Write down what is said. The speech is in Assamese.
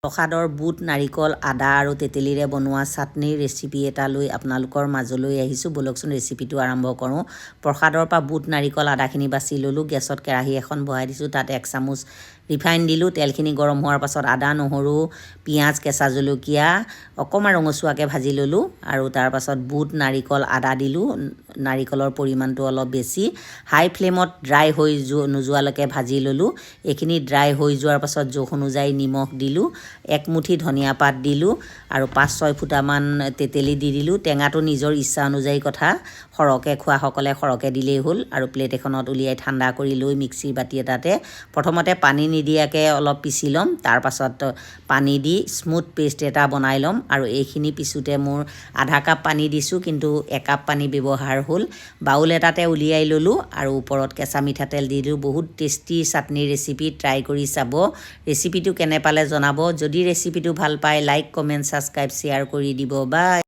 প্ৰসাদৰ বুট নাৰিকল আদা আৰু তেতেলীৰে বনোৱা চাটনিৰ ৰেচিপি এটা লৈ আপোনালোকৰ মাজলৈ আহিছোঁ। ব'লকচোন ৰেচিপিটো আৰম্ভ কৰোঁ। প্ৰসাদৰ পৰা বুট নাৰিকল আদাখিনি বাছি ল'লোঁ। গেছত কেৰাহী এখন বহাই দিছোঁ। তাত 1 চামুচ ৰিফাইন দিলোঁ। তেলখিনি গৰম হোৱাৰ পাছত আদা নহৰু পিঁয়াজ কেঁচা জলকীয়া অকণমান ৰঙচুৱাকৈ ভাজি ল'লোঁ আৰু তাৰপাছত বুট নাৰিকল আদা দিলোঁ। নাৰিকলৰ পৰিমাণটো অলপ বেছি। হাই ফ্লেমত ড্ৰাই হৈ নোযোৱালৈকে ভাজি ল'লোঁ। এইখিনি ড্ৰাই হৈ যোৱাৰ পাছত জোখ অনুযায়ী নিমখ দিলোঁ। 1 মুঠি ধনিয়া পাত দিলোঁ আৰু 5-6 ফুটামান তেতেলী দি দিলোঁ। টেঙাটো নিজৰ ইচ্ছা অনুযায়ী কথা, সৰহকৈ খোৱাসকলে সৰহকৈ দিলেই হ'ল। আৰু প্লেট এখনত উলিয়াই ঠাণ্ডা কৰি লৈ মিক্সিৰ বাতি এটাতে প্ৰথমতে পানী নিদিয়াকৈ অলপ পিচি ল'ম। তাৰপাছত পানী দি স্মুথ পেষ্ট এটা বনাই ল'ম। আৰু এইখিনি পিছোঁতে মোৰ আধা কাপ পানী দিছোঁ, কিন্তু 1 কাপ পানী ব্যৱহাৰ হ'ল। বাউল এটাতে উলিয়াই ল'লোঁ আৰু ওপৰত কেঁচা মিঠাতেল দি দিলোঁ। বহুত টেষ্টি চাটনিৰ ৰেচিপি, ট্ৰাই কৰি চাব। ৰেচিপিটো কেনে পালে জনাব। যদি ৰেচিপিটো ভাল পায় লাইক কমেণ্ট ছাবস্ক্ৰাইব শ্বেয়াৰ কৰি দিব। বাই।